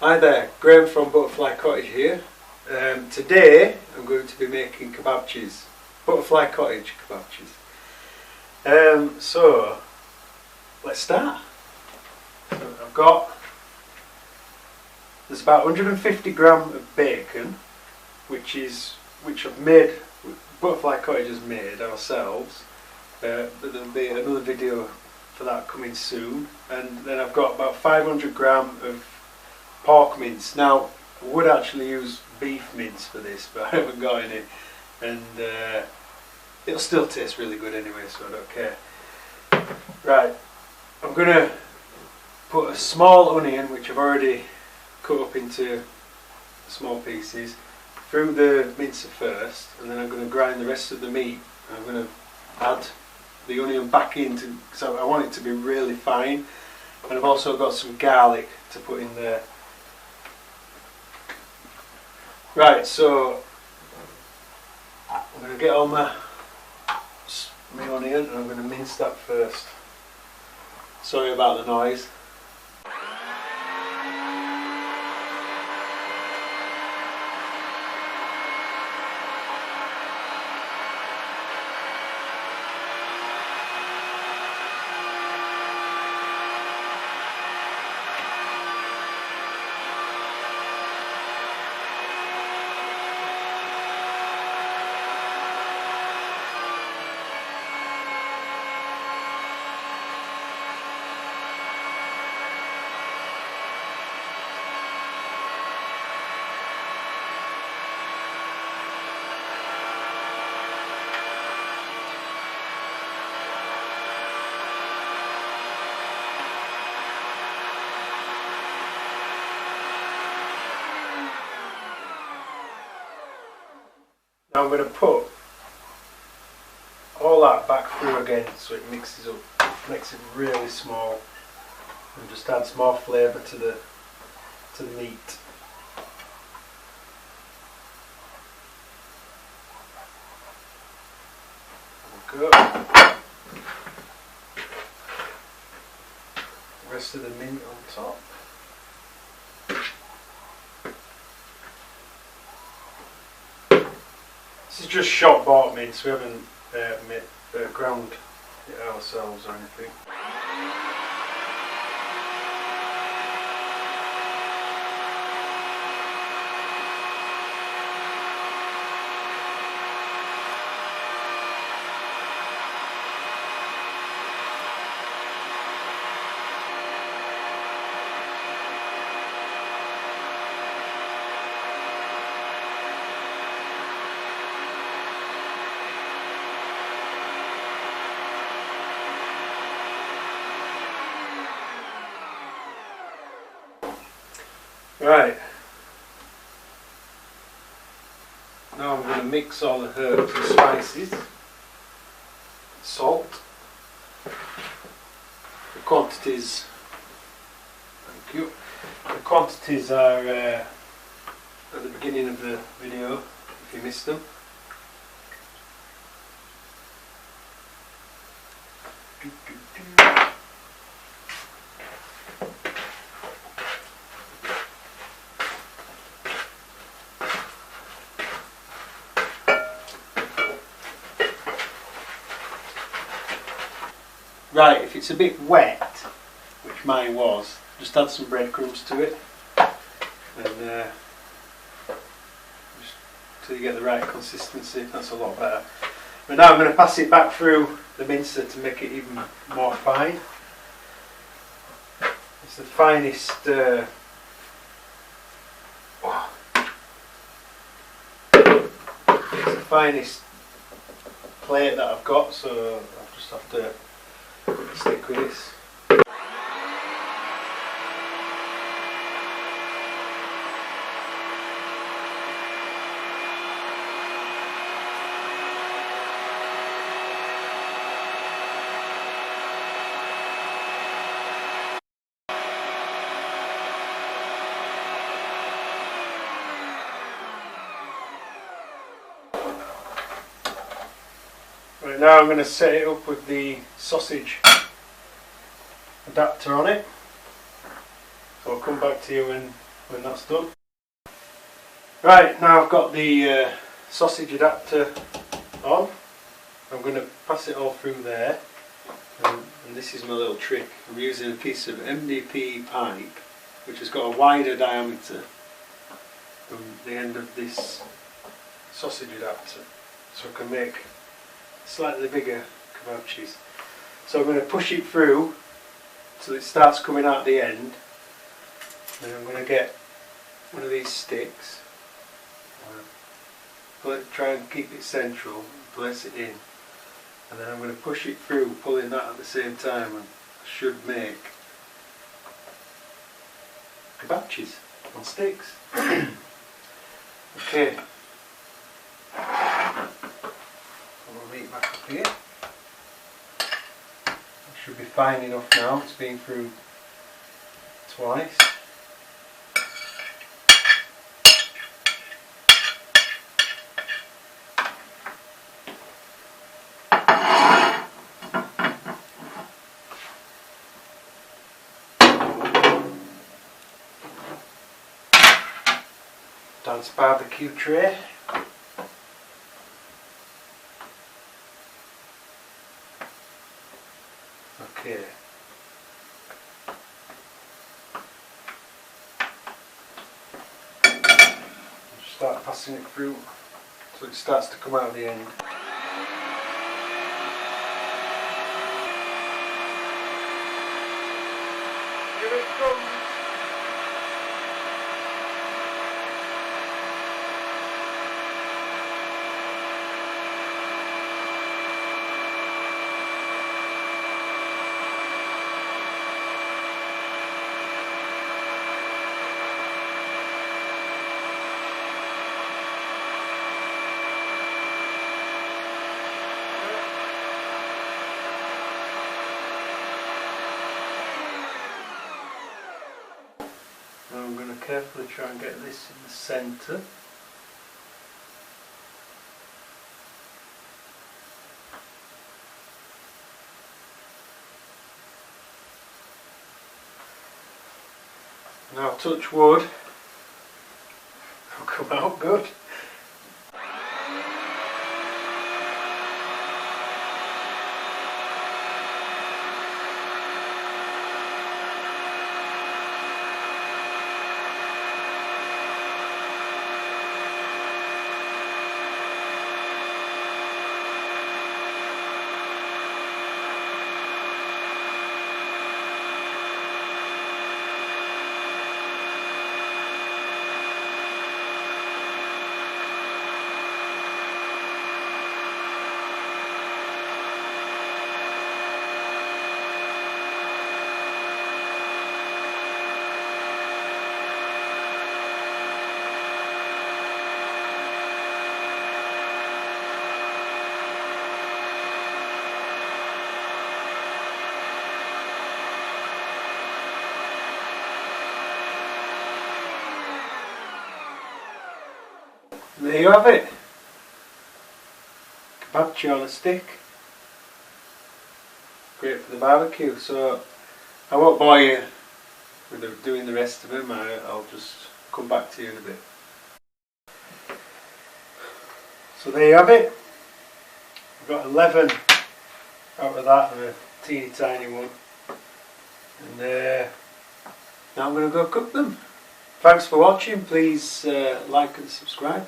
Hi there, Graham from Butterfly Cottage here. Today I'm going to be making kebabches, Butterfly Cottage Kabapches. So let's start. So there's about 150 gram of bacon, which I've made, Butterfly Cottage has made ourselves, but there'll be another video for that coming soon. And then I've got about 500 gram of pork mince. Now I would actually use beef mince for this, but I haven't got any, and it'll still taste really good anyway, so I don't care. Right, I'm going to put a small onion, which I've already cut up into small pieces, through the mincer first, and then I'm going to grind the rest of the meat. I'm going to add the onion back into, because I want it to be really fine, and I've also got some garlic to put in there. Right, so I'm going to get on my onion and I'm going to mince that first. Sorry about the noise. Now I'm going to put all that back through again so it mixes up, makes it really small, and just adds more flavour to the meat. There we go. The rest of the mint on top. This is just shop bought mince, we haven't ground it ourselves or anything. Right, now I'm going to mix all the herbs and spices, salt. The quantities, thank you, the quantities are at the beginning of the video if you missed them. Right, if it's a bit wet, which mine was, just add some breadcrumbs to it, and just till you get the right consistency. That's a lot better. But now I'm going to pass it back through the mincer to make it even more fine. It's the finest plate that I've got, so I'll just have to stick with this. Right, now I'm going to set it up with the sausage adapter on it. So I'll come back to you when when that's done. Right, now I've got the sausage adapter on. I'm going to pass it all through there, and this is my little trick. I'm using a piece of MDP pipe which has got a wider diameter than the end of this sausage adapter, so I can make slightly bigger kebabches. So I'm going to push it through till it starts coming out the end, and I'm going to get one of these sticks, try and keep it central, place it in, and then I'm going to push it through, pulling that at the same time, and I should make kebabches on sticks. Okay, put my meat back up here. It should be fine enough now, it's been through twice. Dance barbecue tray. Okay. Just start passing it through so it starts to come out the end. Here it comes. Now I'm going to carefully try and get this in the centre. Now touch wood, it'll come out good. And there you have it. Kebapche on a stick. Great for the barbecue. So I won't bore you with doing the rest of them. I'll just come back to you in a bit. So there you have it. I've got 11 out of that and a teeny tiny one. And now I'm going to go cook them. Thanks for watching. Please like and subscribe.